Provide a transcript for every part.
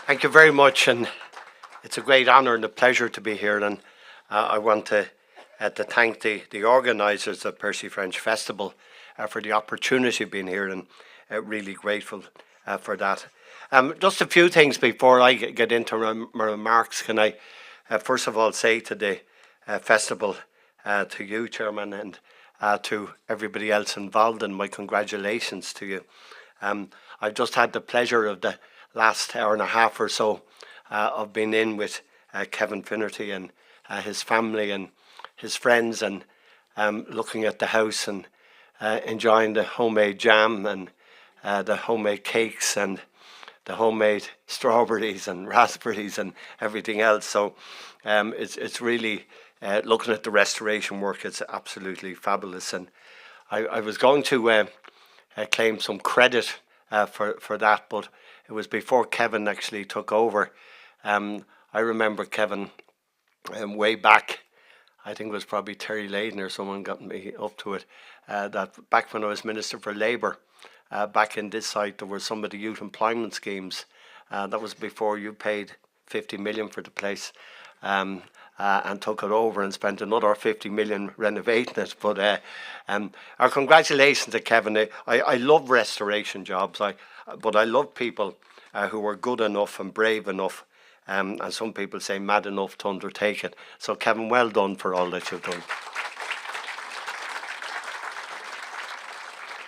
Thank you very much, and it's a great honour and a pleasure to be here. And I want to thank the organisers of Percy French Festival for the opportunity of being here, and really grateful for that. Just a few things before I get into my remarks. Can I first of all say to the festival, to you, Chairman, and to everybody else involved, and my congratulations to you. I've just had the pleasure of the last hour and a half or so of being in with Kevin Finnerty and his family and his friends, and looking at the house and enjoying the homemade jam and the homemade cakes and the homemade strawberries and raspberries and everything else. So it's really looking at the restoration work. It's absolutely fabulous, and I was going to claim some credit for that, but it was before Kevin actually took over. I remember Kevin way back. I think it was probably Terry Layden or someone got me up to it. That back when I was Minister for Labour, back in this site, there were some of the youth employment schemes. That was before you paid 50 million for the place, and took it over and spent another 50 million renovating it. But our congratulations to Kevin. I love restoration jobs, but I love people who are good enough and brave enough, and some people say mad enough to undertake it. So Kevin, well done for all that you've done.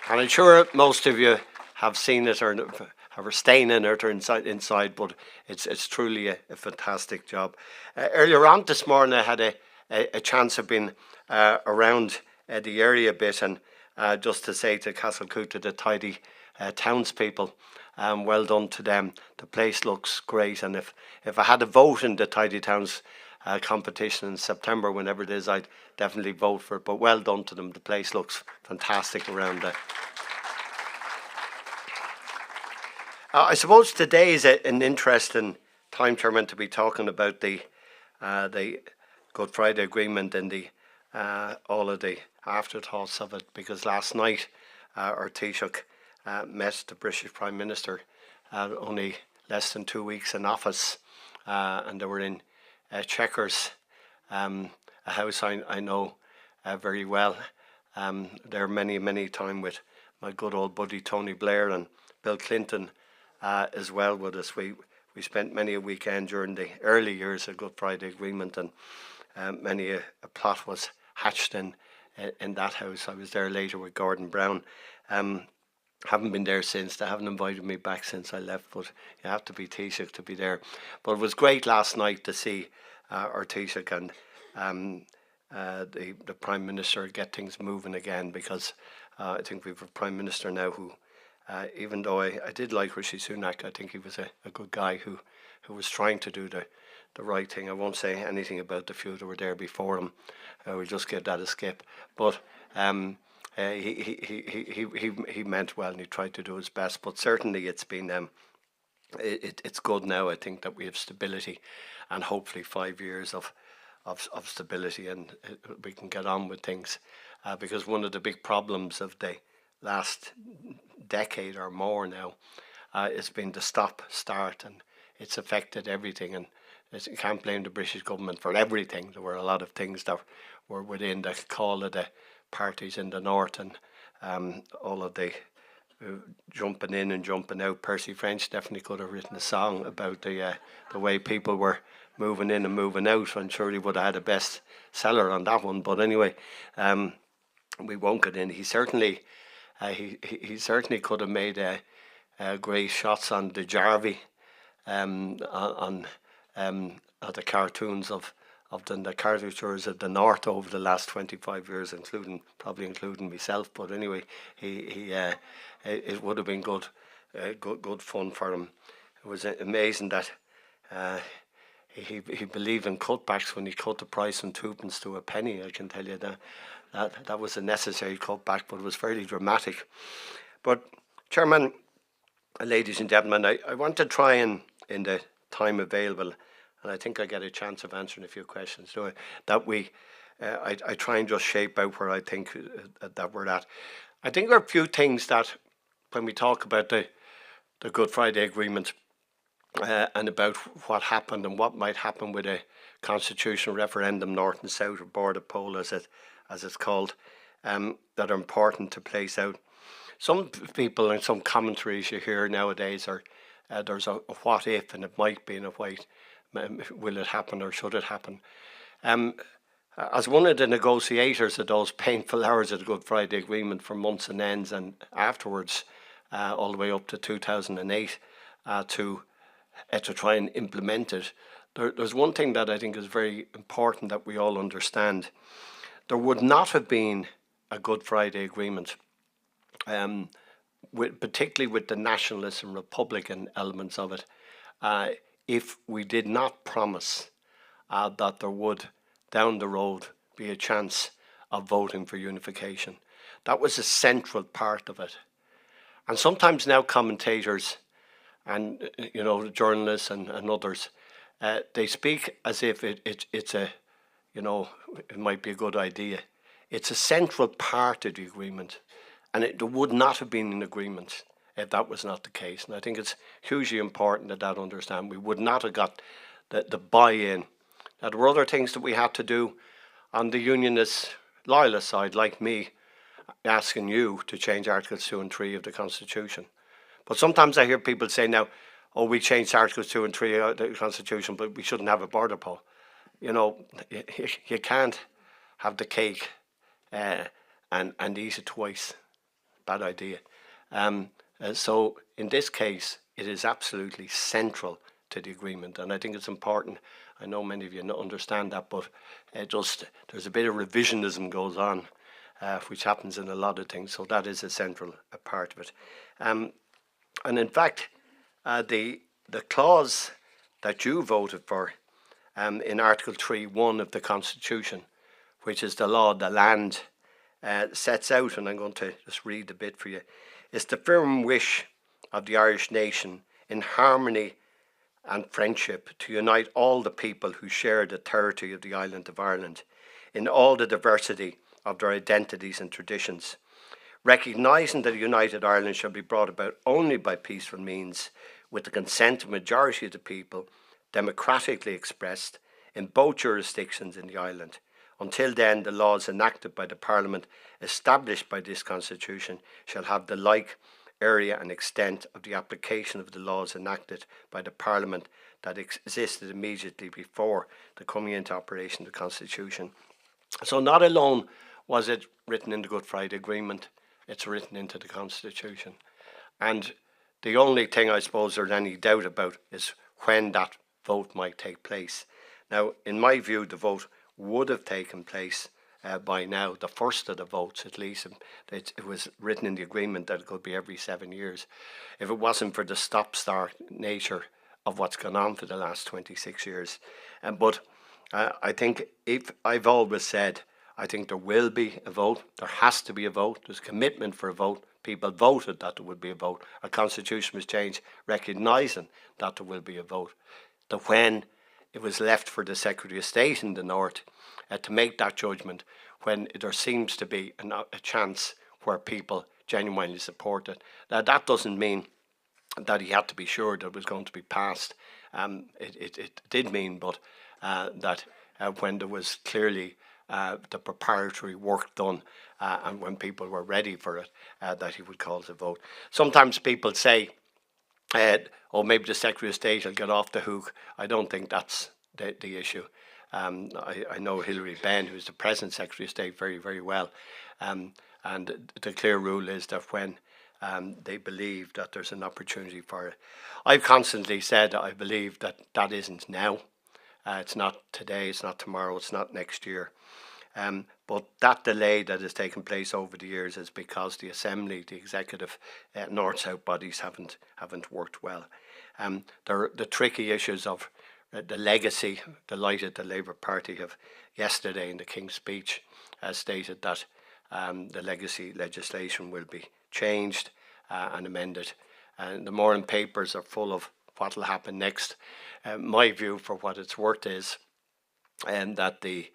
And I'm sure most of you have seen it or are staying in it or inside, but it's truly a fantastic job. Earlier on this morning, I had a chance of being around the area a bit, and just to say to Castlecoot, to the tidy townspeople, well done to them. The place looks great, and if I had a vote in the Tidy Towns competition in September, whenever it is, I'd definitely vote for it. But well done to them. The place looks fantastic around there. I suppose today is an interesting time, Chairman, to be talking about the Good Friday Agreement and the all of the afterthoughts of it, because last night our Taoiseach met the British Prime Minister, only less than 2 weeks in office, and they were in Chequers, a house I know very well. There many time with my good old buddy Tony Blair and Bill Clinton as well with us. We spent many a weekend during the early years of Good Friday Agreement, and many a plot was hatched in that house. I was there later with Gordon Brown. Haven't been there since. They haven't invited me back since I left, but you have to be Taoiseach to be there. But it was great last night to see our Taoiseach and the Prime Minister get things moving again, because I think we have a Prime Minister now who, even though I did like Rishi Sunak, I think he was a good guy who was trying to do the right thing. I won't say anything about the few that were there before him. We'll just give that a skip. But he meant well, and he tried to do his best. But certainly it's been it's good now. I think that we have stability, and hopefully 5 years of stability, and we can get on with things. Because one of the big problems of the last decade or more now has been the stop-start, and it's affected everything. And you can't blame the British government for everything. There were a lot of things that were within the call of the parties in the north, and all of the jumping in and jumping out. Percy French definitely could have written a song about the way people were moving in and moving out, and surely would have had a best seller on that one. But anyway, we won't get in. He certainly could have made great shots on the Jarvey, on the cartoons of the caricatures of the North over the last 25 years, including myself. But anyway, it would have been good fun for him. It was amazing that he believed in cutbacks when he cut the price from twopence to a penny. I can tell you that was a necessary cutback, but it was fairly dramatic. But Chairman, ladies and gentlemen, I want to try and, in the time available, and I think I get a chance of answering a few questions, I try and just shape out where I think that we're at. I think there are a few things that, when we talk about the Good Friday Agreement, and about what happened and what might happen with a constitutional referendum, north and south, or border poll as it's called, that are important to place out. Some people and some commentaries you hear nowadays are there's a what if, and it might be, and a wait, will it happen or should it happen? As one of the negotiators of those painful hours of the Good Friday Agreement for months and ends, and afterwards, all the way up to 2008, to try and implement it, there's one thing that I think is very important that we all understand. There would not have been a Good Friday Agreement, particularly with the nationalist and republican elements of it, if we did not promise that there would, down the road, be a chance of voting for unification. That was a central part of it. And sometimes now commentators and journalists and others, they speak as if it's a, it might be a good idea. It's a central part of the agreement, and there would not have been an agreement if that was not the case. And I think it's hugely important that understand. We would not have got the buy-in. Now, there were other things that we had to do on the unionist, loyalist side, like me, asking you to change Articles 2 and 3 of the Constitution. But sometimes I hear people say now, oh, we changed Articles 2 and 3 of the Constitution, but we shouldn't have a border poll. You can't have the cake and eat it twice. Bad idea. So in this case, it is absolutely central to the agreement, and I think it's important. I know many of you understand that, but there's a bit of revisionism goes on, which happens in a lot of things. So that is a central part of it. And in fact, the clause that you voted for in Article 3.1 of the Constitution, which is the law of the land, sets out, and I'm going to just read a bit for you, is the firm wish of the Irish nation in harmony and friendship to unite all the people who share the territory of the island of Ireland in all the diversity of their identities and traditions, recognising that a united Ireland shall be brought about only by peaceful means, with the consent of a majority of the people, democratically expressed in both jurisdictions in the island. Until then, the laws enacted by the Parliament established by this Constitution shall have the like area and extent of the application of the laws enacted by the Parliament that existed immediately before the coming into operation of the Constitution. So not alone was it written in the Good Friday Agreement, it's written into the Constitution. And the only thing I suppose there's any doubt about is when that vote might take place. Now, in my view, the vote would have taken place by now, the first of the votes at least. It was written in the agreement that it could be every 7 years. If it wasn't for the stop-start nature of what's gone on for the last 26 years. But I think, if I've always said, I think there will be a vote. There has to be a vote. There's commitment for a vote. People voted that there would be a vote. Our Constitution was changed recognising that there will be a vote. When it was left for the Secretary of State in the North to make that judgment, when there seems to be a chance where people genuinely support it. Now, that doesn't mean that he had to be sure that it was going to be passed. It did mean, but that when there was clearly the preparatory work done and when people were ready for it, that he would call the vote. Sometimes people say, oh, maybe the Secretary of State will get off the hook. I don't think that's the issue. I know Hilary Benn, who's the present Secretary of State, very, very well. And the clear rule is that when they believe that there's an opportunity for it. I've constantly said I believe that isn't now. It's not today, it's not tomorrow, it's not next year. But that delay that has taken place over the years is because the Assembly, the executive, North-South bodies haven't worked well. There are the tricky issues of the legacy. Delighted the Labour Party have yesterday in the King's speech stated that the legacy legislation will be changed and amended. And the morning papers are full of what will happen next. My view, for what it's worth, is that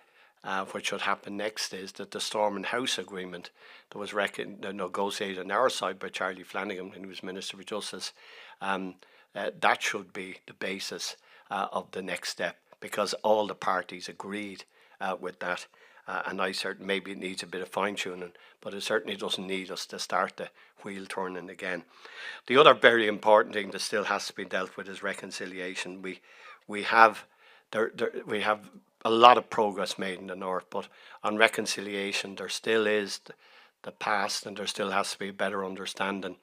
what should happen next is that the Storm and House agreement that was negotiated on our side by Charlie Flanagan when he was Minister for Justice, that should be the basis of the next step, because all the parties agreed with that. And I certainly, maybe it needs a bit of fine tuning, but it certainly doesn't need us to start the wheel turning again. The other very important thing that still has to be dealt with is reconciliation. We have we have a lot of progress made in the north, but on reconciliation there still is the past, and there still has to be a better understanding.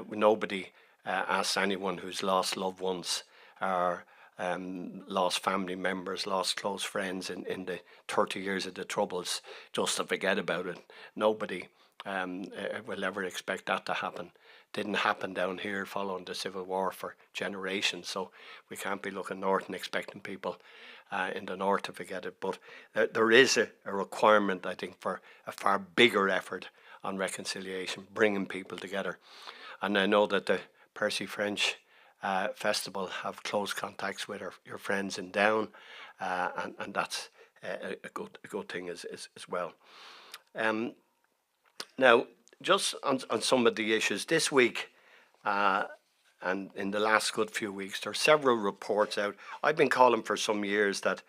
Nobody asks anyone who's lost loved ones or lost family members, lost close friends in the 30 years of the Troubles just to forget about it. Nobody will ever expect that to happen. Didn't happen down here following the Civil War for generations, so we can't be looking north and expecting people in the north to forget it. But there is a requirement, I think, for a far bigger effort on reconciliation, bringing people together. And I know that the Percy French Festival have close contacts with your friends in Down, and that's a good thing as well. Now, just on some of the issues this week, and in the last good few weeks, there are several reports out. I've been calling for some years that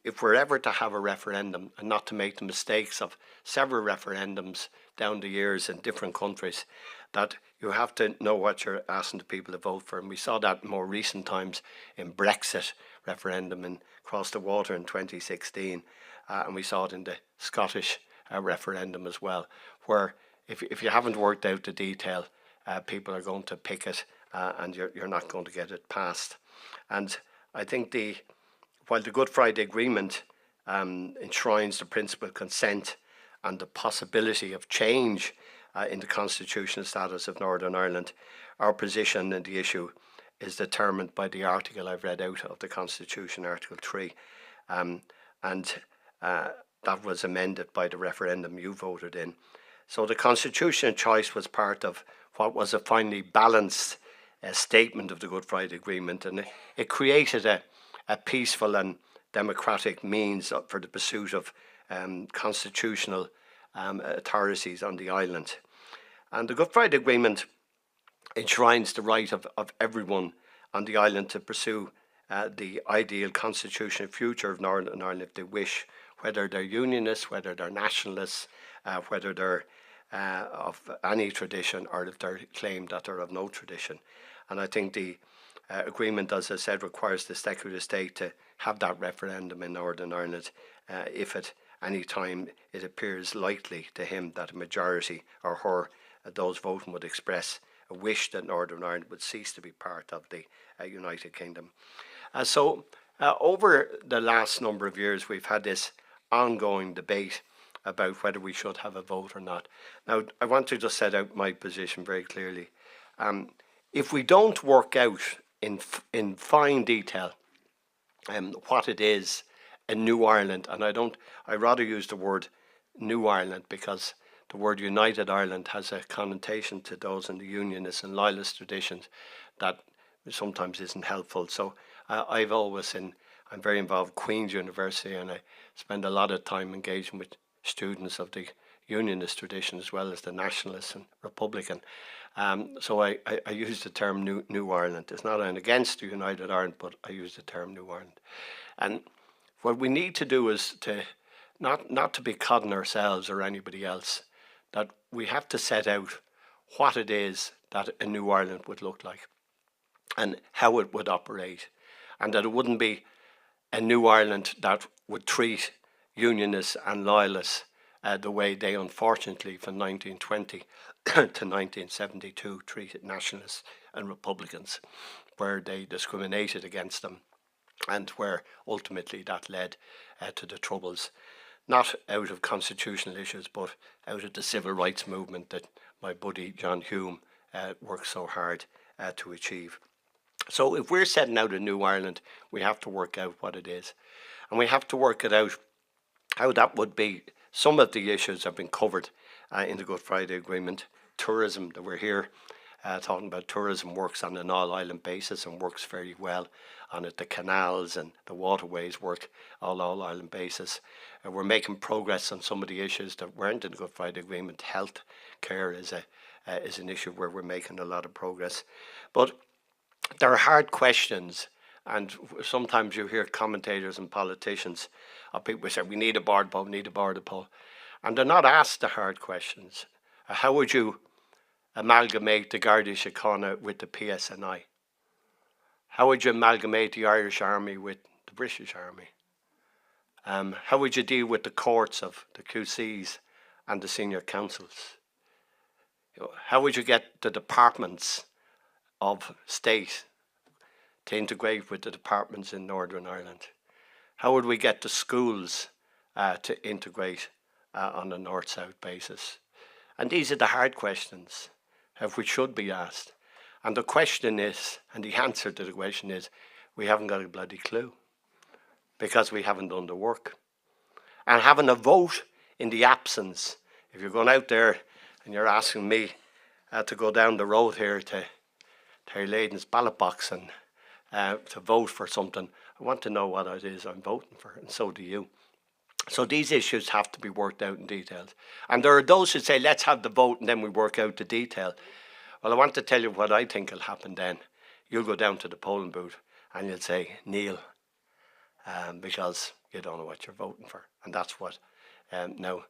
if we're ever to have a referendum, and not to make the mistakes of several referendums down the years in different countries, that you have to know what you're asking the people to vote for. And we saw that in more recent times in Brexit referendum and across the water in 2016. And we saw it in the Scottish referendum as well, where if you haven't worked out the detail, people are going to pick it and you're not going to get it passed. And I think while the Good Friday Agreement enshrines the principle of consent and the possibility of change in the constitutional status of Northern Ireland, our position in the issue is determined by the article I've read out of the Constitution, Article 3. And that was amended by the referendum you voted in. So the constitutional choice was part of what was a finely balanced statement of the Good Friday Agreement, and it created a peaceful and democratic means for the pursuit of constitutional authorities on the island. And the Good Friday Agreement enshrines the right of everyone on the island to pursue the ideal constitutional future of Northern Ireland if they wish, whether they're unionists, whether they're nationalists, whether they're of any tradition, or if they're claimed that they're of no tradition. And I think the agreement, as I said, requires the Secretary of State to have that referendum in Northern Ireland if at any time it appears likely to him that a majority or her, those voting, would express a wish that Northern Ireland would cease to be part of the United Kingdom. So over the last number of years, we've had this ongoing debate about whether we should have a vote or not. Now, I want to just set out my position very clearly. If we don't work out in fine detail what it is a new Ireland, and I rather use the word New Ireland because the word United Ireland has a connotation to those in the Unionist and Loyalist traditions that sometimes isn't helpful. So I'm very involved with Queen's University, and I spend a lot of time engaging with students of the Unionist tradition as well as the Nationalist and Republican. So I use the term New Ireland. It's not an against the United Ireland, but I use the term New Ireland. And what we need to do is to not to be codding ourselves or anybody else, that we have to set out what it is that a new Ireland would look like and how it would operate, and that it wouldn't be a new Ireland that would treat Unionists and Loyalists the way they unfortunately from 1920 to 1972 treated Nationalists and Republicans, where they discriminated against them and where ultimately that led to the Troubles, not out of constitutional issues but out of the civil rights movement that my buddy John Hume worked so hard to achieve. So if we're setting out a new Ireland, we have to work out what it is, and we have to work it out how that would be. Some of the issues have been covered in the Good Friday Agreement. Tourism, that we're here talking about, tourism works on an all-island basis and works very well on it. The canals and the waterways work all-island basis. We're making progress on some of the issues that weren't in the Good Friday Agreement. Health care is an issue where we're making a lot of progress. But There are hard questions, and sometimes you hear commentators and politicians, or people say, we need a border poll, we need a border poll. And they're not asked the hard questions. How would you amalgamate the Garda Síochána with the PSNI? How would you amalgamate the Irish Army with the British Army? How would you deal with the courts of the QCs and the senior councils? How would you get the departments of state to integrate with the departments in Northern Ireland? How would we get the schools to integrate on a north-south basis? And these are the hard questions which should be asked. And the question is, and the answer to the question is, we haven't got a bloody clue, because we haven't done the work. And having a vote in the absence, if you're going out there and you're asking me to go down the road here to Terry Laden's ballot box and to vote for something, I want to know what it is I'm voting for, and so do you. So these issues have to be worked out in detail. And there are those who say, let's have the vote and then we work out the detail. Well, I want to tell you what I think will happen then. You'll go down to the polling booth and you'll say, kneel, because you don't know what you're voting for. And that's what now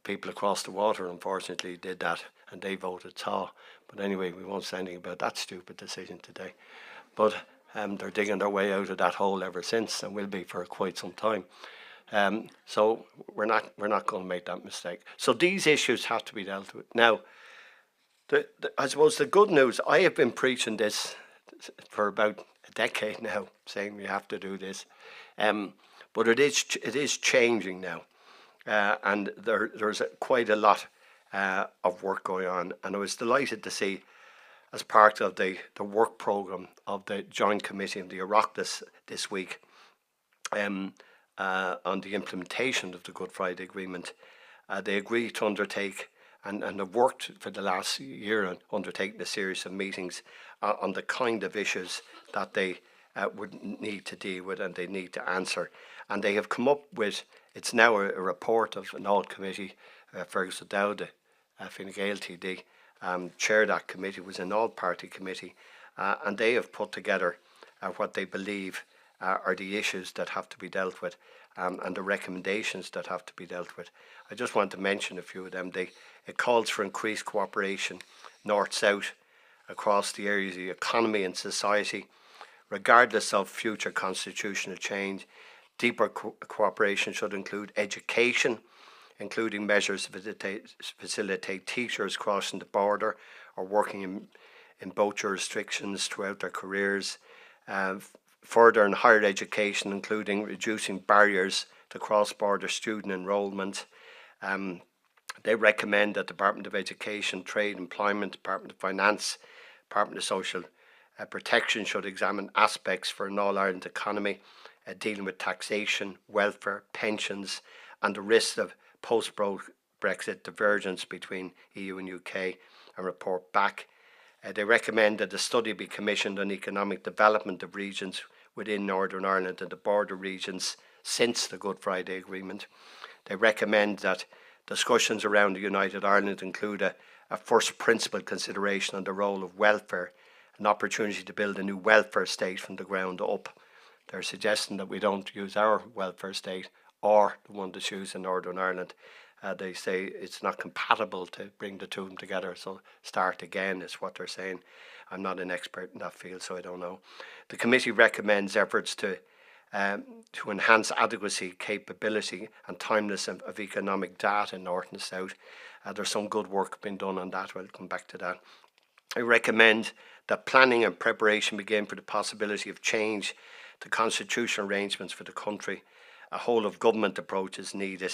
people across the water, unfortunately, did that, and they voted Tá. But anyway, we won't say anything about that stupid decision today. But they're digging their way out of that hole ever since, and will be for quite some time. So we're not going to make that mistake. So these issues have to be dealt with. Now, I suppose the good news, I have been preaching this for about a decade now, saying we have to do this. But it is changing now. And there's quite a lot of work going on. And I was delighted to see, as part of the work programme of the Joint Committee of the Oireachtas this week, on the implementation of the Good Friday Agreement, they agreed to undertake and have worked for the last year on undertaking a series of meetings on the kind of issues that they would need to deal with and they need to answer. And they have come up with, it's now a report of an old committee, Fergus O'Dowd, Fine Gael TD, chair that committee, was an all-party committee, and they have put together what they believe are the issues that have to be dealt with, and the recommendations that have to be dealt with. I just want to mention a few of them. It calls for increased cooperation, north-south, across the areas of the economy and society, regardless of future constitutional change. Deeper cooperation should include education, including measures to facilitate teachers crossing the border or working in both jurisdictions throughout their careers. Further in higher education, including reducing barriers to cross-border student enrolment. They recommend that the Department of Education, Trade, Employment, Department of Finance, Department of Social Protection should examine aspects for an all-Ireland economy, dealing with taxation, welfare, pensions, and the risks of post-Brexit divergence between EU and UK, and report back. They recommend that a study be commissioned on economic development of regions within Northern Ireland and the border regions since the Good Friday Agreement. They recommend that discussions around the United Ireland include a first principle consideration on the role of welfare, an opportunity to build a new welfare state from the ground up. They're suggesting that we don't use our welfare state or the one that's used in Northern Ireland. They say it's not compatible to bring the two of them together, so start again is what they're saying. I'm not an expert in that field, so I don't know. The committee recommends efforts to enhance adequacy, capability and timeliness of economic data in North and South. There's some good work being done on that. We'll come back to that. I recommend that planning and preparation begin for the possibility of change to constitutional arrangements for the country. A whole of government approach is needed,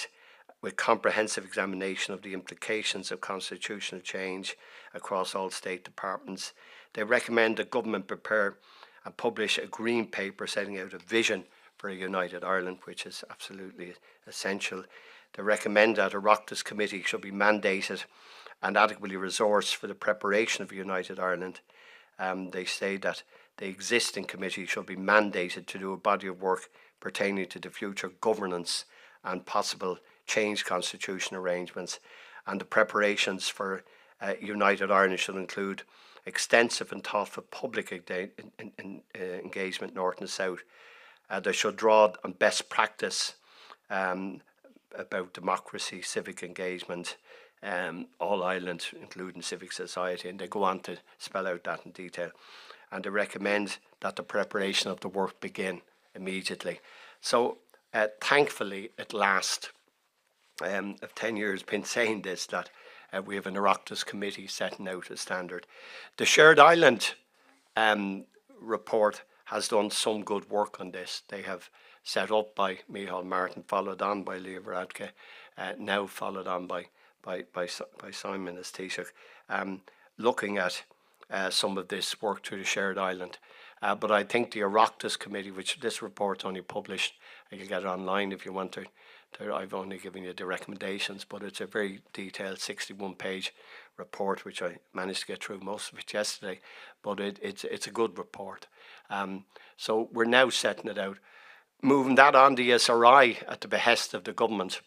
with comprehensive examination of the implications of constitutional change across all state departments. They recommend that government prepare and publish a green paper setting out a vision for a united Ireland, which is absolutely essential. They recommend that a Oireachtas committee should be mandated and adequately resourced for the preparation of a united Ireland. They say that the existing committee should be mandated to do a body of work pertaining to the future governance and possible change constitutional arrangements, and the preparations for United Ireland should include extensive and thoughtful public engagement north and south. They should draw on best practice about democracy, civic engagement, all Ireland, including civic society, and they go on to spell out that in detail. And they recommend that the preparation of the work begin immediately. So thankfully, at last, of 10 years been saying this, that we have an Oireachtas committee setting out a standard. The Shared Island report has done some good work on this. They have set up by Micheál Martin, followed on by Leah Varadkar, now followed on by Simon as Taoiseach, looking at some of this work through the Shared Island. But I think the Oireachtas committee, which this report's only published, and you get it online if you want to. I've only given you the recommendations, but it's a very detailed 61-page report, which I managed to get through most of it yesterday. But it's a good report. So we're now setting it out. Moving that on, the SRI, at the behest of the government,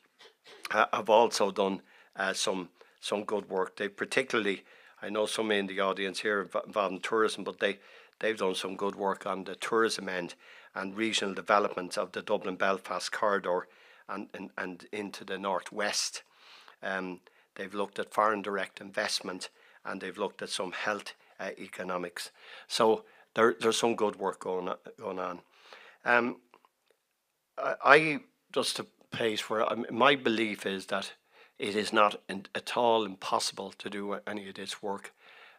have also done some good work. They particularly, I know some in the audience here involved in tourism, but they've done some good work on the tourism end and regional development of the Dublin-Belfast corridor and into the northwest. They've looked at foreign direct investment, and they've looked at some health economics. So there's some good work going on. I just a place where my belief is that it is not at all impossible to do any of this work.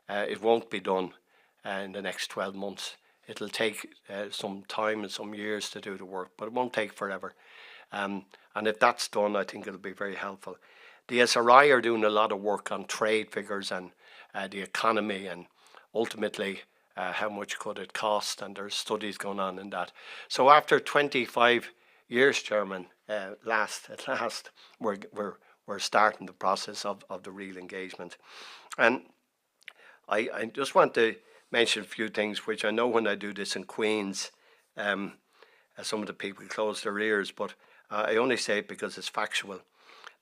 It won't be done in the next 12 months. It'll take some time and some years to do the work, but it won't take forever. And if that's done, I think it'll be very helpful. The SRI are doing a lot of work on trade figures and the economy, and ultimately how much could it cost, and there's studies going on in that. So after 25 years, Chairman, at last, we're starting the process of the real engagement. And I just want to mention a few things, which I know when I do this in Queen's, some of the people close their ears, but I only say it because it's factual,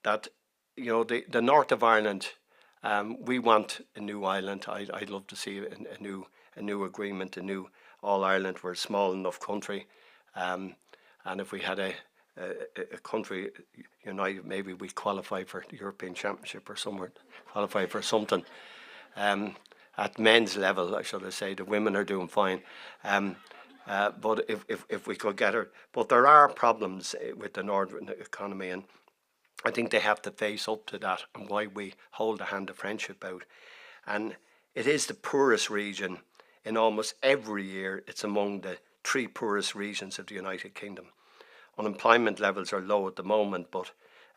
that, you know, the north of Ireland, we want a new Ireland. I'd love to see a new agreement, a new all-Ireland. We're a small enough country, and if we had a country united, maybe we qualify for the European Championship or somewhere, qualify for something. At men's level, I should say, the women are doing fine. But if we could get her, but there are problems with the northern economy, and I think they have to face up to that, and why we hold a hand of friendship out. And it is the poorest region in almost every year. It's among the 3 poorest regions of the United Kingdom. Unemployment levels are low at the moment, but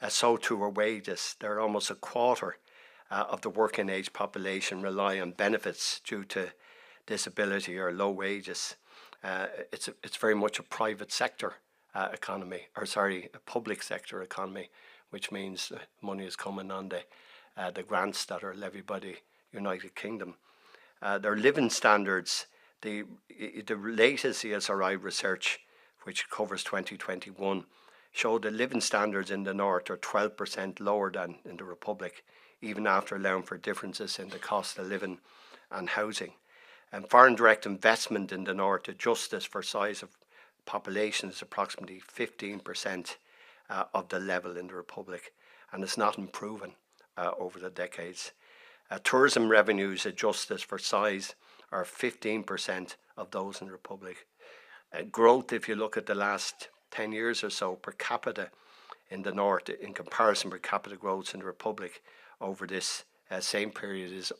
so too are wages. They're almost a quarter of the working age population rely on benefits due to disability or low wages. It's very much a private sector economy, a public sector economy, which means money is coming on the grants that are levied by the United Kingdom. Their living standards, the latest ESRI research, which covers 2021, showed that living standards in the north are 12% lower than in the Republic, even after allowing for differences in the cost of living and housing. And foreign direct investment in the north, adjusted for size of population, is approximately 15% of the level in the Republic, and it's not improving over the decades. Tourism revenues, adjusted for size, are 15% of those in the Republic. Growth, if you look at the last 10 years or so, per capita in the north, in comparison, per capita growth in the Republic over this same period it's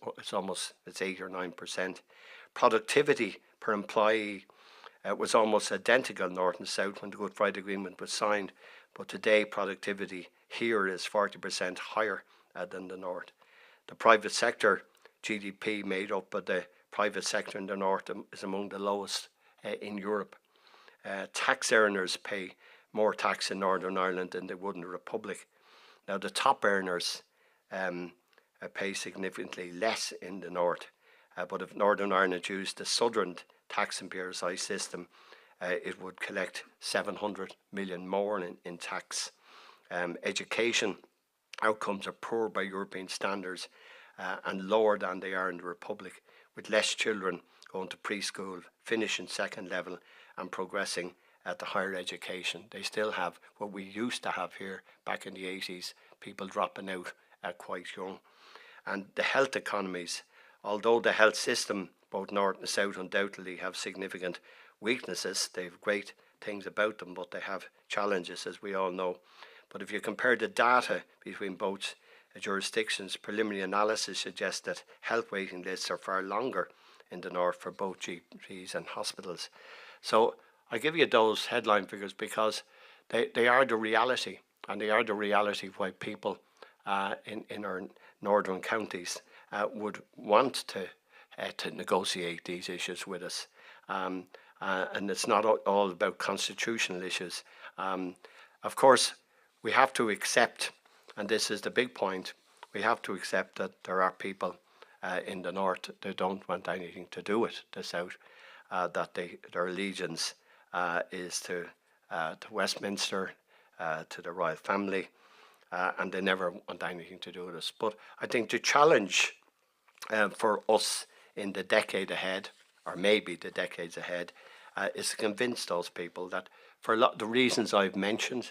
8 or 9%. Productivity per employee was almost identical north and south when the Good Friday Agreement was signed, but today productivity here is 40% higher than the north. The private sector GDP made up by the private sector in the north is among the lowest in Europe. Tax earners pay more tax in Northern Ireland than they would in the Republic. Now the top earners pay significantly less in the north, but if Northern Ireland used the Southern tax and PRSI system, it would collect 700 million more in tax. Education outcomes are poor by European standards and lower than they are in the Republic, with less children going to preschool, finishing second level and progressing at the higher education. They still have what we used to have here back in the 80s, people dropping out quite young. And the health economies, although the health system, both north and south, undoubtedly have significant weaknesses, they have great things about them, but they have challenges, as we all know. But if you compare the data between both jurisdictions, preliminary analysis suggests that health waiting lists are far longer in the north for both GPs and hospitals. So I give you those headline figures because they are the reality, and they are the reality of why people in our northern counties would want to negotiate these issues with us. And it's not all about constitutional issues. Of course, we have to accept, and this is the big point, we have to accept that there are people in the north that don't want anything to do with the south, that their allegiance is to Westminster, to the royal family, and they never want anything to do with us. But I think the challenge for us in the decade ahead, or maybe the decades ahead, is to convince those people that for a lot of the reasons I've mentioned,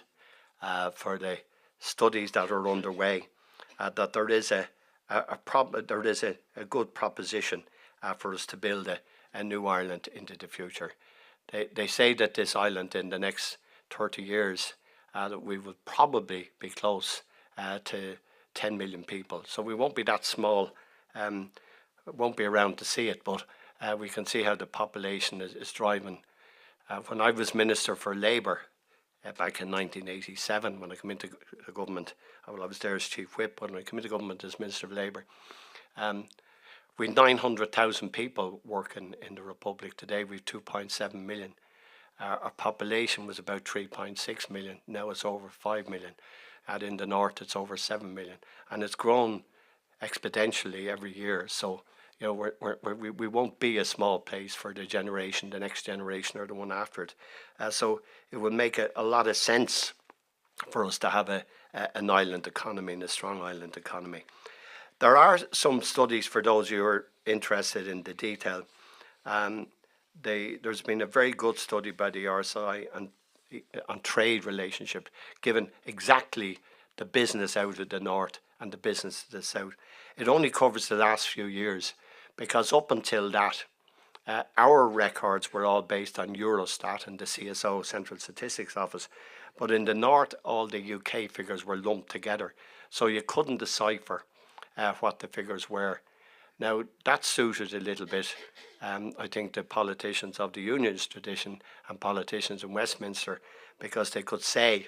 for the studies that are underway, that there is a good proposition for us to build a new Ireland into the future. They say that this island in the next 30 years, that we will probably be close to 10 million people. So we won't be that small, won't be around to see it, but we can see how the population is driving. When I was Minister for Labour back in 1987, when I came into the government, I was there as Chief Whip, but when I came into government as Minister of Labour, we had 900,000 people working in the Republic. Today we have 2.7 million. Our population was about 3.6 million. Now it's over 5 million. And in the north it's over 7 million. And it's grown exponentially every year. So, you know, we won't be a small place for the next generation or the one after it. So it would make a lot of sense for us to have an island economy and a strong island economy. There are some studies for those who are interested in the detail. There's been a very good study by the RSI on trade relationship, given exactly the business out of the north and the business to the south. It only covers the last few years, because up until that, our records were all based on Eurostat and the CSO, Central Statistics Office. But in the north, all the UK figures were lumped together, so you couldn't decipher what the figures were. Now, that suited a little bit, I think, the politicians of the unionist tradition and politicians in Westminster, because they could say,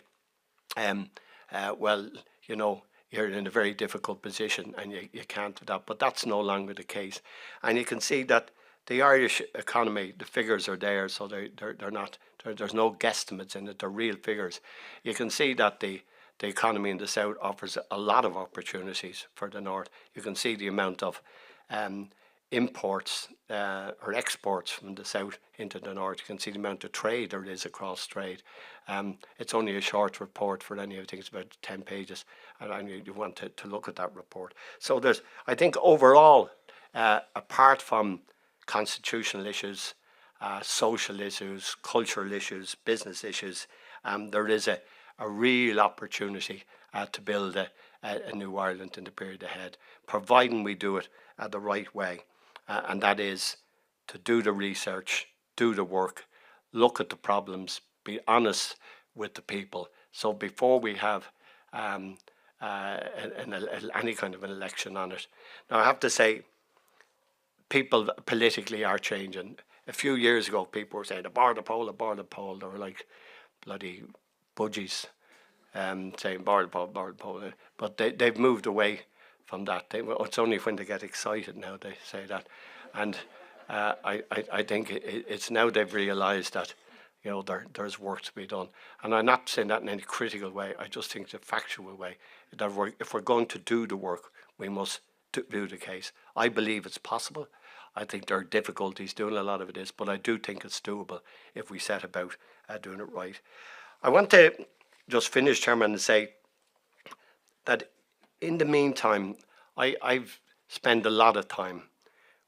well, you know, you're in a very difficult position and you can't do that. But that's no longer the case. And you can see that the Irish economy, the figures are there, so they're not, there's no guesstimates in it, they're real figures. You can see that the economy in the south offers a lot of opportunities for the north. You can see the amount of imports or exports from the south into the north. You can see the amount of trade there is across trade. It's only a short report for any, I think it's about 10 pages, and you want to look at that report. So there's, I think overall, apart from constitutional issues, social issues, cultural issues, business issues, there is a real opportunity to build a new Ireland in the period ahead, providing we do it the right way. And that is to do the research, do the work, look at the problems, be honest with the people. So before we have any kind of an election on it. Now, I have to say, people politically are changing. A few years ago, people were saying, aboard the pole, aboard the pole. They were like bloody budgies, saying aboard the pole, aboard the pole. But they've moved away from that. It's only when they get excited now they say that. And I think it's now they've realised that, you know, there's work to be done. And I'm not saying that in any critical way. I just think the factual way, that if we're going to do the work, we must do the case. I believe it's possible. I think there are difficulties doing a lot of it is, but I do think it's doable if we set about doing it right. I want to just finish, Chairman, and say that in the meantime, I've spent a lot of time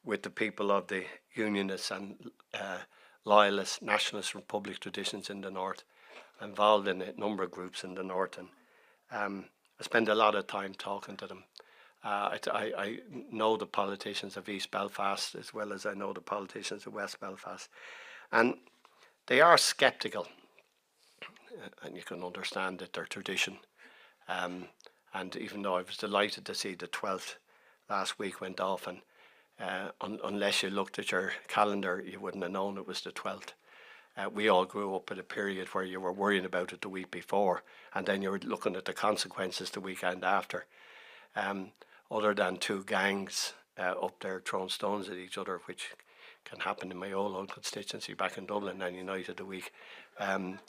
with the people of the Unionist and Loyalist, Nationalist Republic traditions in the North, involved in a number of groups in the North, and I spend a lot of time talking to them. I know the politicians of East Belfast as well as I know the politicians of West Belfast, and they are sceptical, and you can understand that their tradition. And even though I was delighted to see the 12th last week went off, and unless you looked at your calendar, you wouldn't have known it was the 12th. We all grew up at a period where you were worrying about it the week before, and then you were looking at the consequences the weekend after. Other than two gangs up there throwing stones at each other, which can happen in my old constituency back in Dublin any night of the week. There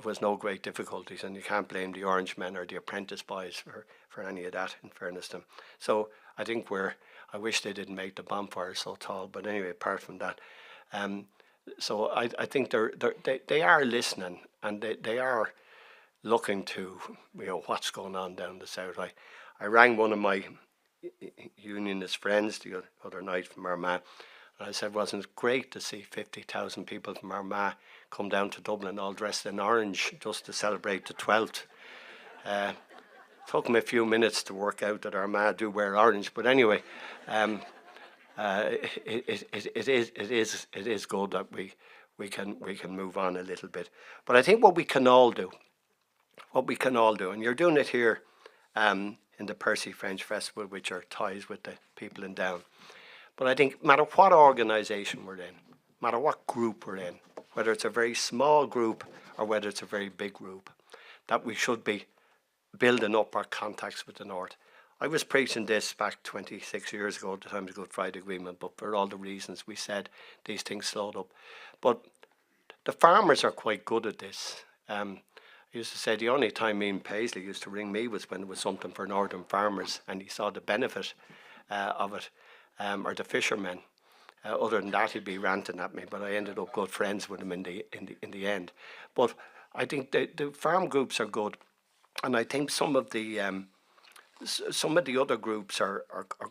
was no great difficulties, and you can't blame the Orange Men or the Apprentice Boys for any of that, in fairness to them. So I think I wish they didn't make the bonfire so tall, but anyway, apart from that, so I think they are listening, and they are looking to what's going on down the south. I rang one of my Unionist friends the other night from Armagh, and I said, wasn't it great to see 50,000 people from Armagh come down to Dublin all dressed in orange just to celebrate the 12th? Took me a few minutes to work out that Armagh do wear orange, but anyway, it is good that we can move on a little bit. But I think what we can all do, and you're doing it here in the Percy French Festival, which are ties with the people in Down. But I think no matter what organisation we're in, no matter what group we're in, whether it's a very small group or whether it's a very big group, that we should be building up our contacts with the North. I was preaching this back 26 years ago at the time of the Good Friday Agreement, but for all the reasons we said, these things slowed up. But the farmers are quite good at this. I used to say the only time Ian Paisley used to ring me was when there was something for northern farmers and he saw the benefit of it, or the fishermen. Other than that, he'd be ranting at me, but I ended up good friends with him in the end. But I think the farm groups are good, and I think some of the other groups are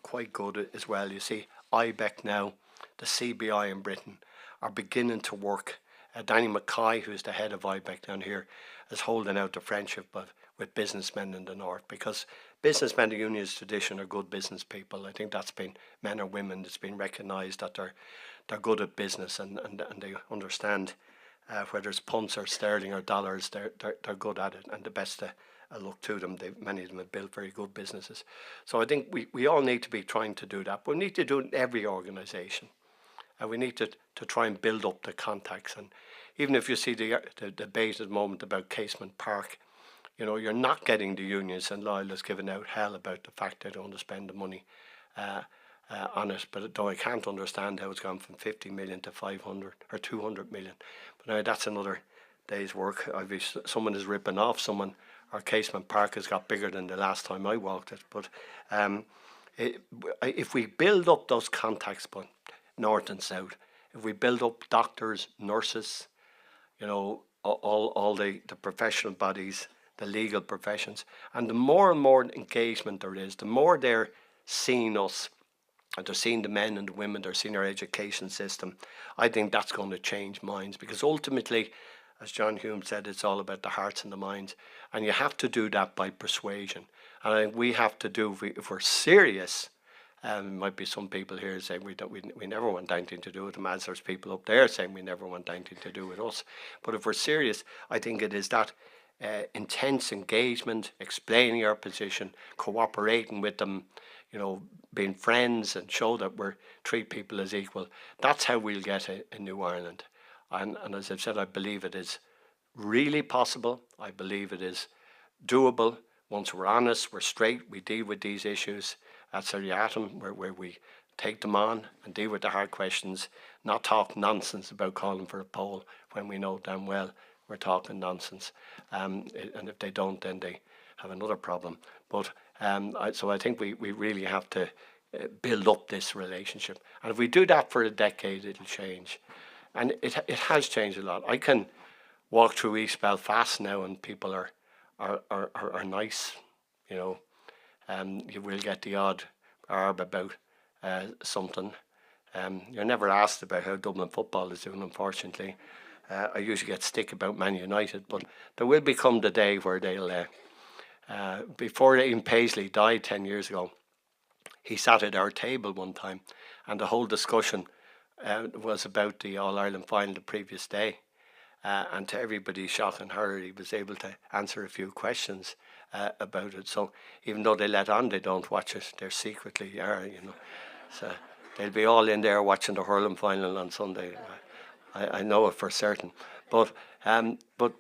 quite good as well. You see, IBEC now, the CBI in Britain, are beginning to work. Danny Mackay, who's the head of IBEC down here, is holding out the friendship with businessmen in the North, because businessmen in the Unionist tradition are good business people. I think that's been, men or women, it's been recognised that they're good at business and they understand whether it's punts or sterling or dollars, they're good at it, and the best look to them. Many of them have built very good businesses. So I think we all need to be trying to do that, but we need to do it in every organisation. And we need to try and build up the contacts. And even if you see the debate at the moment about Casement Park, you're not getting the unions and loyalists giving out hell about the fact they don't want to spend the money on it. But though I can't understand how it's gone from 50 million to 500 or 200 million. But anyway, that's another day's work. Obviously, someone is ripping off someone. Our Casement Park has got bigger than the last time I walked it. But if we build up those contacts, but north and south, if we build up doctors, nurses, all the professional bodies, the legal professions, and the more and more engagement there is, the more they're seeing us, and they're seeing the men and the women, they're seeing our education system, I think that's going to change minds, because ultimately, as John Hume said, it's all about the hearts and the minds, and you have to do that by persuasion. And I think we have to do, if we're serious. Might be some people here saying we never want anything to do with them, as there's people up there saying we never want anything to do with us. But if we're serious, I think it is that intense engagement, explaining our position, cooperating with them, being friends, and show that we treat people as equal. That's how we'll get a new Ireland. And as I've said, I believe it is really possible. I believe it is doable. Once we're honest, we're straight, we deal with these issues at Seriatim, where we take them on and deal with the hard questions, not talk nonsense about calling for a poll when we know damn well we're talking nonsense. And if they don't, then they have another problem. But so I think we really have to build up this relationship. And if we do that for a decade, it'll change. And it has changed a lot. I can walk through East Belfast now and people are nice, You will get the odd arb about something. You're never asked about how Dublin football is doing, unfortunately. I usually get stick about Man United, but there will become the day where they'll... before Ian Paisley died 10 years ago, he sat at our table one time, and the whole discussion was about the All-Ireland final the previous day. And to everybody's shock and horror, he was able to answer a few questions about it. So even though they let on they don't watch it, they're secretly are, you know. So they'll be all in there watching the hurling final on Sunday. I know it for certain. But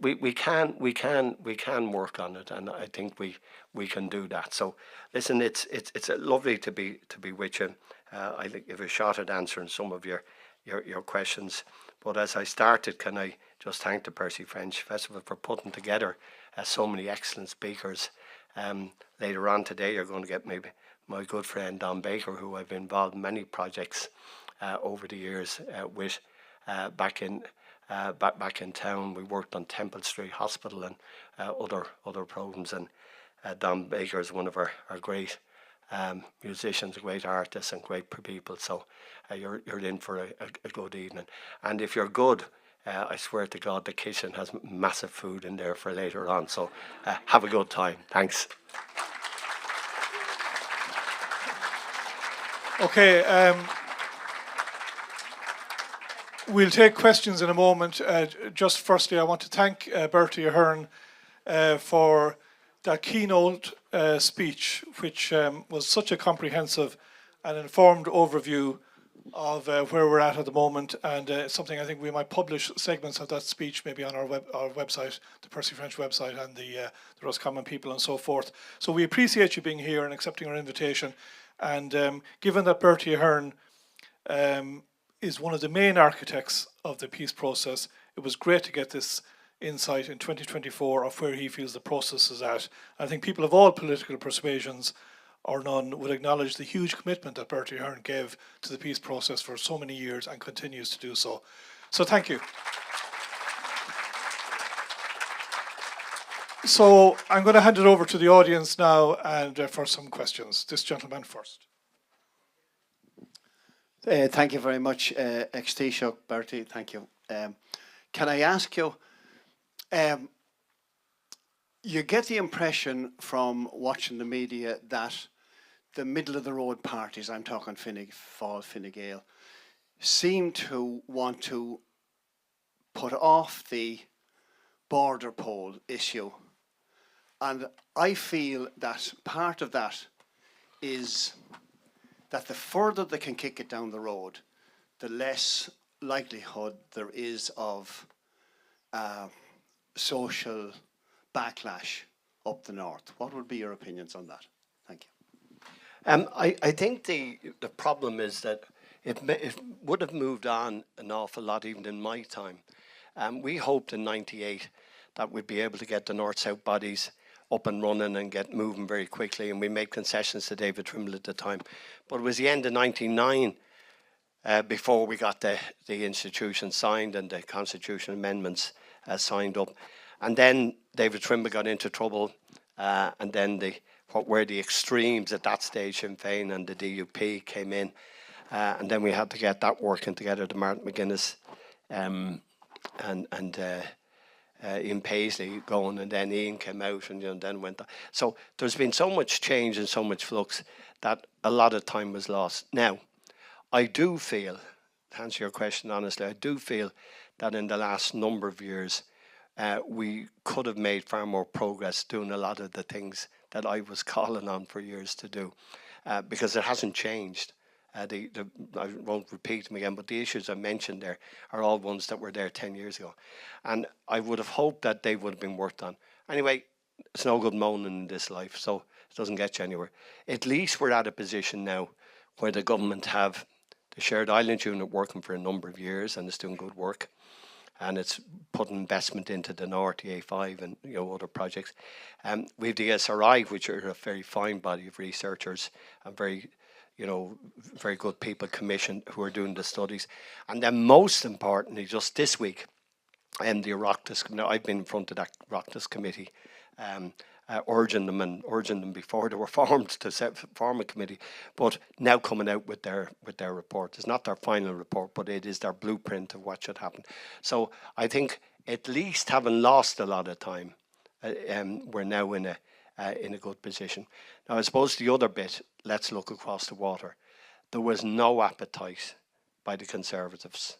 we can work on it, and I think we can do that. So listen, it's lovely to be with you. I think give a shot at answering some of your questions. But as I started, can I just thank the Percy French Festival for putting together so many excellent speakers. Later on today, you're going to get maybe my good friend Don Baker, who I've been involved in many projects over the years with. Back in town, we worked on Temple Street Hospital and other programs. And Don Baker is one of our great musicians, great artists, and great people. So you're in for a good evening. And if you're good, I swear to God, the kitchen has massive food in there for later on. So have a good time. Thanks. Okay. We'll take questions in a moment. Just firstly, I want to thank Bertie Ahern for that keynote speech, which was such a comprehensive and informed overview of where we're at the moment, and something I think we might publish segments of that speech maybe on our website, the Percy French website, and the Roscommon people and so forth. So we appreciate you being here and accepting our invitation. And given that Bertie Ahern is one of the main architects of the peace process, it was great to get this insight in 2024 of where he feels the process is at. I think people of all political persuasions or none would acknowledge the huge commitment that Bertie Ahern gave to the peace process for so many years and continues to do so. So thank you. So I'm going to hand it over to the audience now and for some questions. This gentleman first. Thank you very much, ex-Taoiseach Bertie. Thank you. Can I ask you, you get the impression from watching the media that the middle-of-the-road parties, I'm talking Fine Gael, seem to want to put off the border poll issue. And I feel that part of that is that the further they can kick it down the road, the less likelihood there is of social backlash up the north. What would be your opinions on that? Thank you. I think the problem is that it would have moved on an awful lot even in my time. We hoped in '98 that we'd be able to get the north-south bodies up and running and get moving very quickly, and we made concessions to David Trimble at the time. But it was the end of '99 before we got the institution signed and the constitution amendments signed up. And then David Trimble got into trouble, and then what were the extremes at that stage, Sinn Féin and the DUP came in, and then we had to get that working together, the Martin McGuinness and Ian Paisley going, and then Ian came out and then went on. So there's been so much change and so much flux that a lot of time was lost. Now, I do feel, to answer your question honestly, I do feel that in the last number of years we could have made far more progress doing a lot of the things that I was calling on for years to do, because it hasn't changed. I won't repeat them again, but the issues I mentioned there are all ones that were there 10 years ago. And I would have hoped that they would have been worked on. Anyway, it's no good moaning in this life, so it doesn't get you anywhere. At least we're at a position now where the government have the Shared Islands Unit working for a number of years, and it's doing good work. And it's putting investment into the North, the A5 and other projects. We have the SRI, which are a very fine body of researchers and very good people commissioned who are doing the studies. And then most importantly, just this week, the Oireachtas, I've been in front of that Oireachtas committee, urging them before they were formed to form a committee, but now coming out with their report. It's not their final report, but it is their blueprint of what should happen. So I think, at least having lost a lot of time, we're now in a good position. Now, I suppose the other bit, let's look across the water. There was no appetite by the Conservatives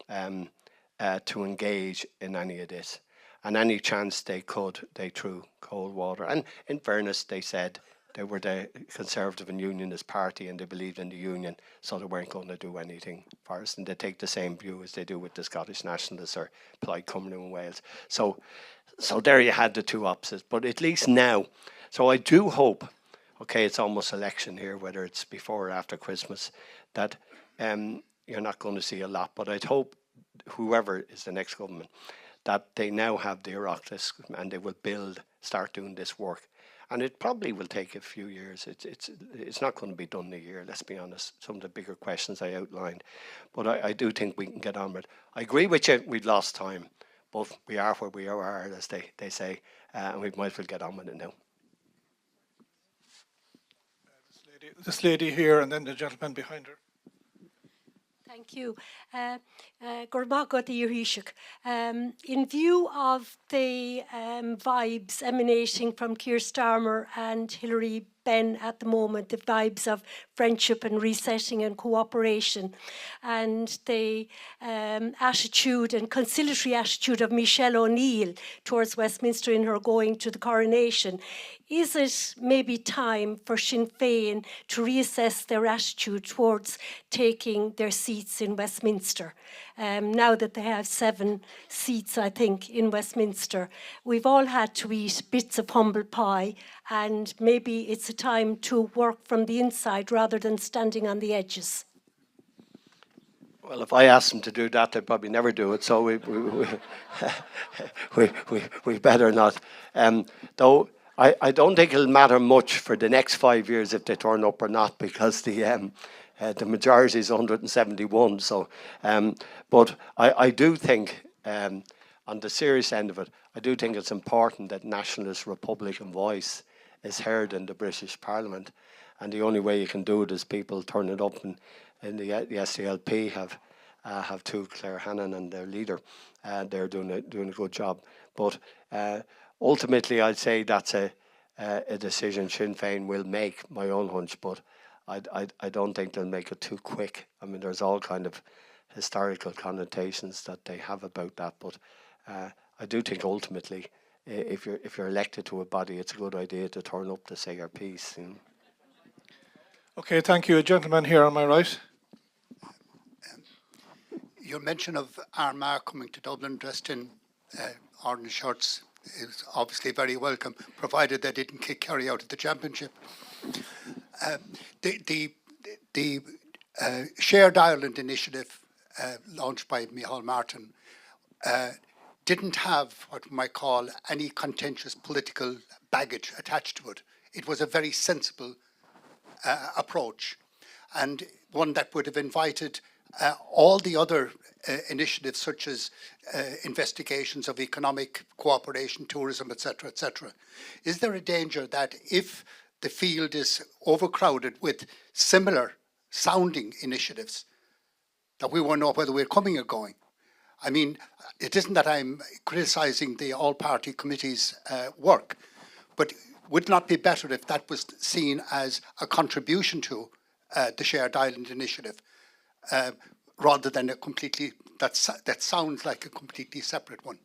to engage in any of this. And any chance they could, they threw cold water. And in fairness, they said they were the Conservative and Unionist party and they believed in the union, so they weren't going to do anything for us. And they take the same view as they do with the Scottish Nationalists or Plaid Cymru in Wales. So there you had the two opposites. But at least now, so I do hope, okay, it's almost election here, whether it's before or after Christmas, that you're not going to see a lot. But I'd hope whoever is the next government, that they now have the Oireachtas and they will start doing this work. And it probably will take a few years. It's not going to be done in a year, let's be honest. Some of the bigger questions I outlined. But I do think we can get on with it. I agree with you, we've lost time. But we are where we are, as they say, and we might as well get on with it now. This lady here and then the gentleman behind her. Thank you. In view of the vibes emanating from Keir Starmer and Hilary Benn at the moment, the vibes of friendship and resetting and cooperation, and the attitude and conciliatory attitude of Michelle O'Neill towards Westminster in her going to the coronation, is it maybe time for Sinn Féin to reassess their attitude towards taking their seats in Westminster? Now that they have 7 seats, I think, in Westminster, we've all had to eat bits of humble pie, and maybe it's a time to work from the inside rather than standing on the edges. Well, if I asked them to do that, they'd probably never do it. So we better not. Though I don't think it'll matter much for the next 5 years if they turn up or not, because the majority is 171. So, but I do think, on the serious end of it, I do think it's important that nationalist Republican voice is heard in the British Parliament, and the only way you can do it is people turning up, and the SDLP have two, Claire Hannon and their leader. They're doing a good job, but ultimately I'd say that's a decision Sinn Féin will make, my own hunch, but I don't think they'll make it too quick. I mean, there's all kind of historical connotations that they have about that, but I do think ultimately, if you're elected to a body, it's a good idea to turn up to say your piece. You know? Okay, thank you. A gentleman here on my right. Your mention of Armagh coming to Dublin dressed in orange shirts is obviously very welcome, provided they didn't kick Kerry out of the championship. The Shared Ireland initiative launched by Micheál Martin didn't have what we might call any contentious political baggage attached to it. It was a very sensible approach, and one that would have invited all the other initiatives, such as investigations of economic cooperation, tourism, etc., etc. Is there a danger that if the field is overcrowded with similar sounding initiatives, that we won't know whether we're coming or going? I mean, it isn't that I'm criticising the all-party committee's work, but would it not be better if that was seen as a contribution to the Shared Ireland initiative, rather than a completely, that sounds like a completely separate one?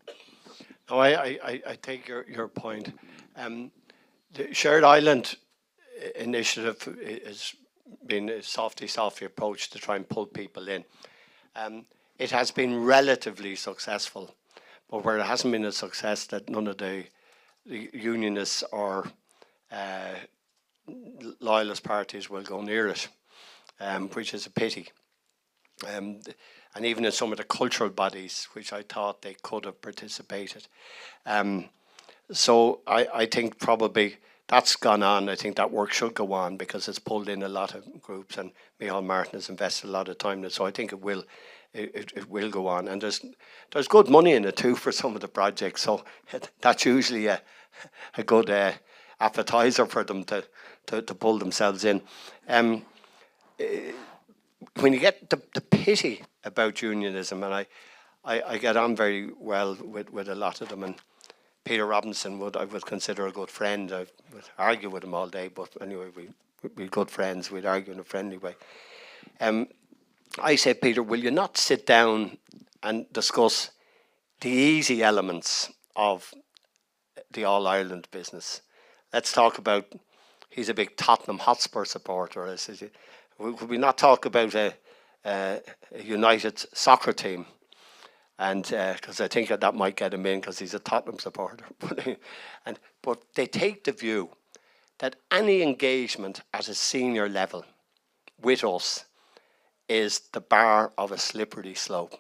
No, I take your point. The Shared Ireland initiative has been a softy approach to try and pull people in. It has been relatively successful, but where it hasn't been a success, that none of the unionists or loyalist parties will go near it, which is a pity. And even in some of the cultural bodies, which I thought they could have participated. So I think probably that's gone on. I think that work should go on because it's pulled in a lot of groups, and Micheál Martin has invested a lot of time in it. So I think it will it will go on. And there's good money in it too for some of the projects, so that's usually a good appetizer for them to pull themselves in. When you get the pity about unionism, and I get on very well with a lot of them, and Peter Robinson I would consider a good friend. I would argue with him all day, but anyway, we're good friends. We'd argue in a friendly way. I say, Peter, will you not sit down and discuss the easy elements of the All-Ireland business? Let's talk about, he's a big Tottenham Hotspur supporter. I said, could we not talk about a United soccer team? And because I think that might get him in because he's a Tottenham supporter. But they take the view that any engagement at a senior level with us is the bar of a slippery slope,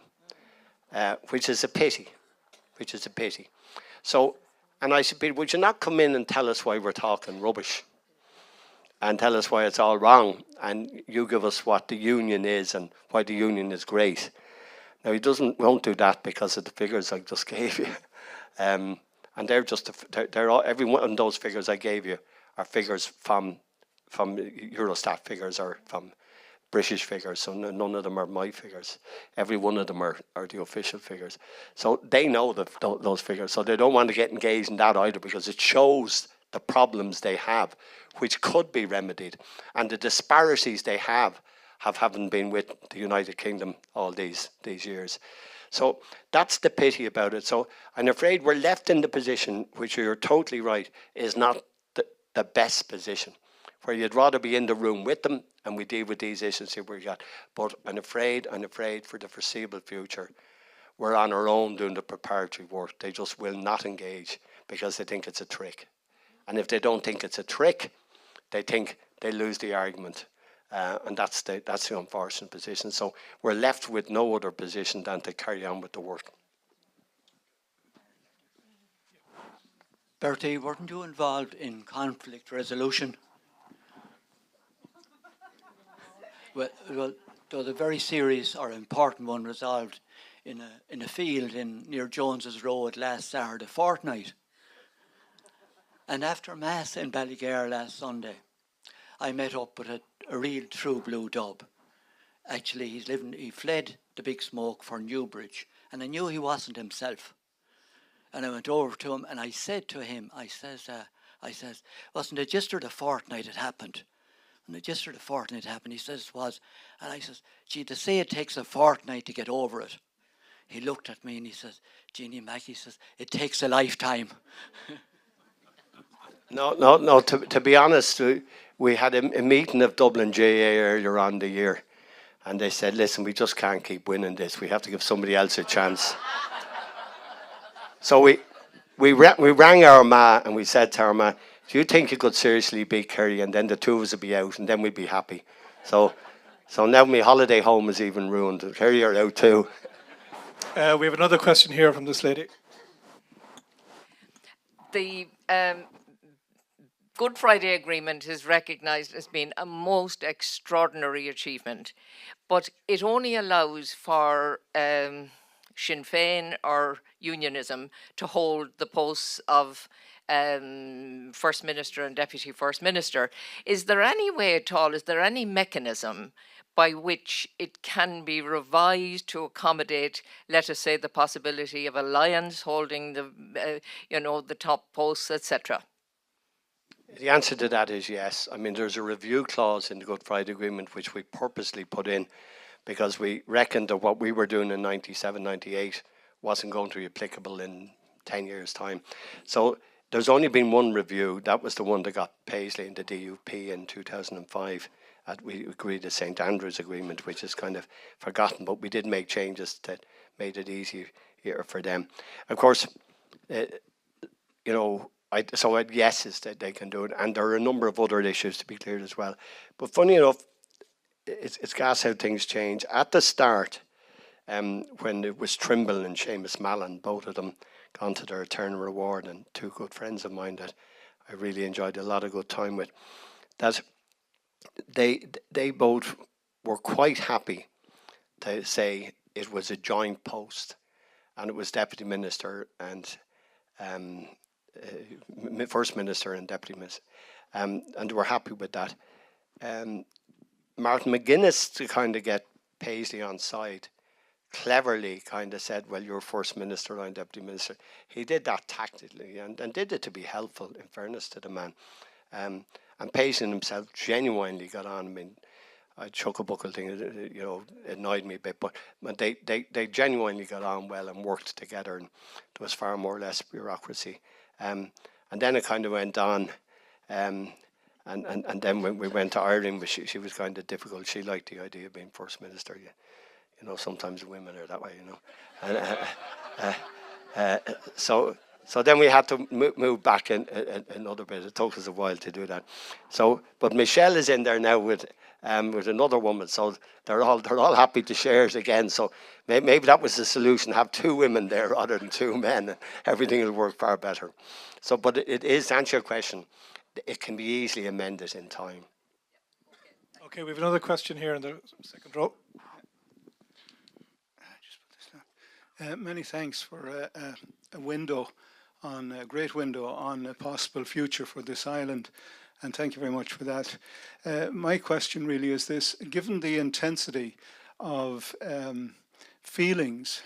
which is a pity. So, and I said, Peter, would you not come in and tell us why we're talking rubbish? And tell us why it's all wrong, and you give us what the union is and why the union is great. Now he won't do that because of the figures I just gave you, and they're just they're all, every one of those figures I gave you are figures from Eurostat figures or from British figures, so none of them are my figures. Every one of them are the official figures. So they know those figures, so they don't want to get engaged in that either because it shows the problems they have, which could be remedied, and the disparities they haven't been with the United Kingdom all these years. So that's the pity about it. So I'm afraid we're left in the position, which you're totally right, is not the best position, where you'd rather be in the room with them and we deal with these issues here we got. But I'm afraid for the foreseeable future, we're on our own doing the preparatory work. They just will not engage because they think it's a trick. And if they don't think it's a trick, they think they lose the argument. And that's the unfortunate position. So we're left with no other position than to carry on with the work. Bertie, weren't you involved in conflict resolution? Well, there was a very serious or important one resolved in a field near Jones's Road last Saturday fortnight. And after Mass in Ballygare last Sunday, I met up with a real true blue dub. Actually, he fled the big smoke for Newbridge, and I knew he wasn't himself. And I went over to him and I said to him, I says, wasn't it just the fortnight it happened? And it just the fortnight happened. He says it was. And I says, gee, to say it takes a fortnight to get over it. He looked at me and he says, Jeannie Mackey says, it takes a lifetime. No. To be honest, we had a meeting of Dublin GA earlier on the year, and they said, listen, we just can't keep winning this. We have to give somebody else a chance. So we rang our ma and we said to our ma, do you think you could seriously beat Kerry? And then the two of us would be out and then we'd be happy. So now my holiday home is even ruined. Kerry are out too. We have another question here from this lady. The Good Friday Agreement is recognised as being a most extraordinary achievement, but it only allows for Sinn Féin or unionism to hold the posts of First Minister and Deputy First Minister. Is there any way at all, is there any mechanism by which it can be revised to accommodate, let us say, the possibility of alliance holding the, the top posts, etc.? The answer to that is yes. I mean, there's a review clause in the Good Friday Agreement which we purposely put in because we reckoned that what we were doing in 97, 98 wasn't going to be applicable in 10 years' time. So there's only been one review. That was the one that got Paisley in the DUP in 2005. We agreed the St. Andrews Agreement, which is kind of forgotten, but we did make changes that made it easier for them. Of course, so I'd yeses that they can do it, and there are a number of other issues to be cleared as well. But funny enough, it's gas how things change. At the start, when it was Trimble and Seamus Mallon, both of them gone to their eternal reward, and two good friends of mine that I really enjoyed a lot of good time with, that they both were quite happy to say it was a joint post, and it was deputy minister and first minister and deputy minister, and they were happy with that. Martin McGuinness, to kind of get Paisley on side, cleverly kind of said, well, you're first minister, I'm deputy minister. He did that tactically and did it to be helpful, in fairness to the man. And Paisley himself genuinely got on. I mean, I chuckle-buckle thing, you know, annoyed me a bit, but they genuinely got on well and worked together, and there was far more or less bureaucracy. And then it kind of went on, and then when we went to Ireland, she was kind of difficult. She liked the idea of being first minister. You know, sometimes women are that way, you know. And, so then we had to move back another bit. It took us a while to do that. So, but Michelle is in there now with another woman, so they're all happy to share it again. So maybe that was the solution: have two women there rather than two men, and everything will work far better. So, but it is, to answer your question, it can be easily amended in time. Okay, we have another question here in the second row. Many thanks for a window on a great window on a possible future for this island, and thank you very much for that. My question really is this: given the intensity of feelings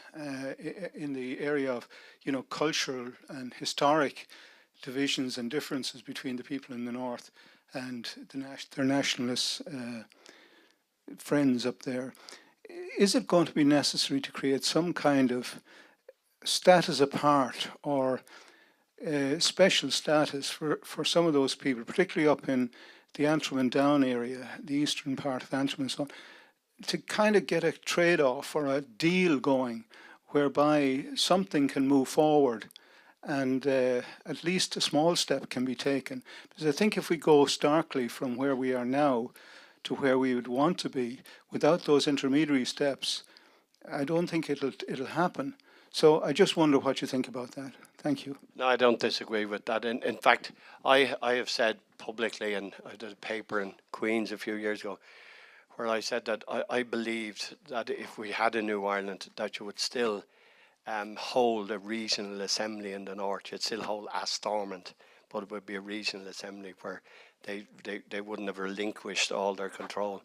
in the area of, you know, cultural and historic divisions and differences between the people in the north and their nationalist friends up there, is it going to be necessary to create some kind of status apart or special status for some of those people, particularly up in the Antrim and Down area, the eastern part of Antrim and so on, to kind of get a trade-off or a deal going whereby something can move forward and at least a small step can be taken? Because I think if we go starkly from where we are now to where we would want to be, without those intermediary steps, I don't think it'll happen. So I just wonder what you think about that. Thank you. No, I don't disagree with that. In fact, I have said publicly, and I did a paper in Queen's a few years ago, where I said that I believed that if we had a new Ireland, that you would still hold a regional assembly in the north. You'd still hold Stormont, but it would be a regional assembly where they wouldn't have relinquished all their control.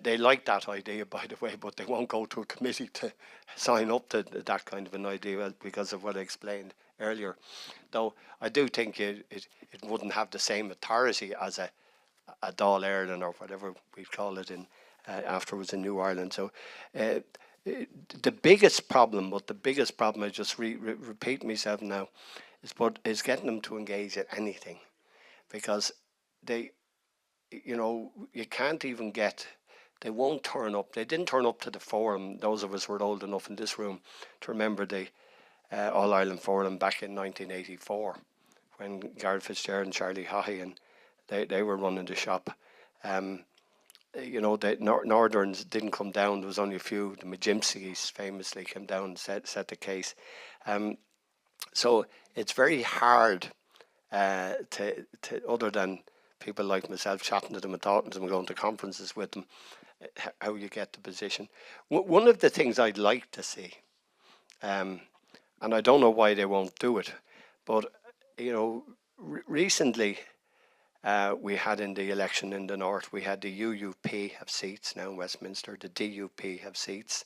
They like that idea, by the way, but they won't go to a committee to sign up to that kind of an idea because of what I explained earlier. Though I do think it wouldn't have the same authority as a Dáil Éireann or whatever we'd call it in afterwards in New Ireland. So the biggest problem, I just repeat myself now, is getting them to engage in anything, because they, you know, you can't even get. They won't turn up. They didn't turn up to the forum. Those of us who are old enough in this room to remember the All Ireland Forum back in 1984, when Gareth Fitzgerald and Charlie Haughey and they were running the shop. You know, the Northerns didn't come down. There was only a few. The Majimskis famously came down and set the case. So it's very hard to other than people like myself chatting to them and talking to them and going to conferences with them, how you get the position. One of the things I'd like to see, and I don't know why they won't do it, but, you know, recently we had in the election in the north, we had the UUP have seats now in Westminster, the DUP have seats,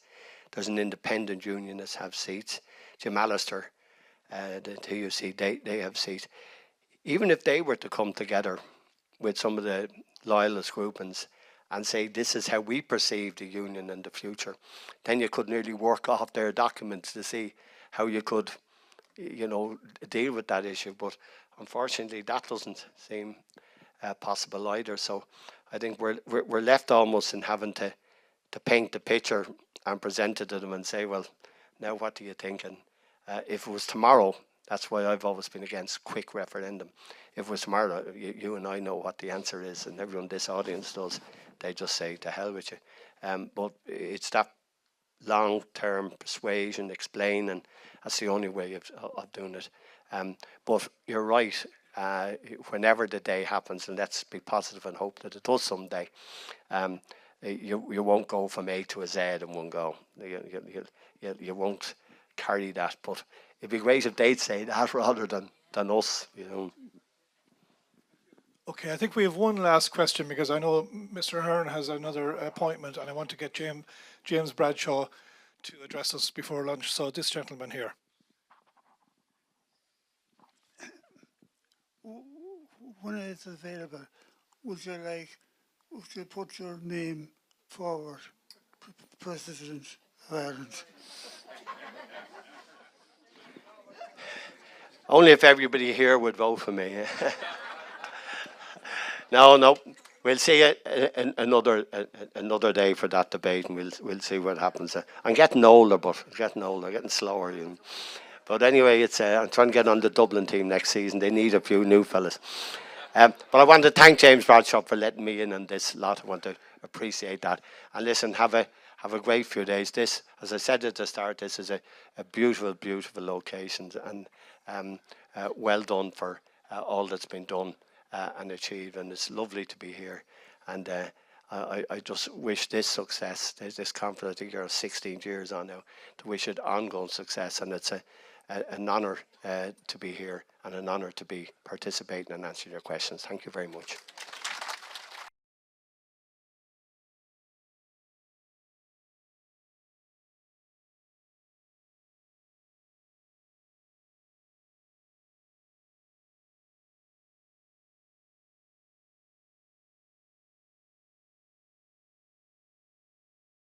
there's an independent unionist have seats, Jim Allister, the TUC, they have seats. Even if they were to come together with some of the loyalist groupings and say this is how we perceive the union in the future, then you could nearly work off their documents to see how you could, you know, deal with that issue. But unfortunately, that doesn't seem possible either. So I think we're left almost in having to paint the picture and present it to them and say, well, now what do you think? And if it was tomorrow, that's why I've always been against quick referendum. If it was tomorrow, you and I know what the answer is, and everyone in this audience does. They just say, to hell with you. But it's that long-term persuasion, explain, and that's the only way of doing it. But you're right, whenever the day happens, and let's be positive and hope that it does someday, you won't go from A to a Z in one go. You won't carry that. But it'd be great if they'd say that rather than us, you know. Okay, I think we have one last question because I know Mr. Ahern has another appointment and I want to get James Bradshaw to address us before lunch. So this gentleman here. When it's available, would you put your name forward, President of Ireland? Only if everybody here would vote for me. No. We'll see another day for that debate, and we'll see what happens. I'm getting older, getting slower. You know. But anyway, I'm trying to get on the Dublin team next season. They need a few new fellas. But I want to thank James Bradshaw for letting me in on this lot. I want to appreciate that. And listen, have a great few days. This, as I said at the start, this is a beautiful, beautiful location, and well done for all that's been done and achieved. And it's lovely to be here. And I just wish this success, this conference, I think you're 16 years on now, to wish it ongoing success. And it's an honour to be here and an honour to be participating and answering your questions. Thank you very much.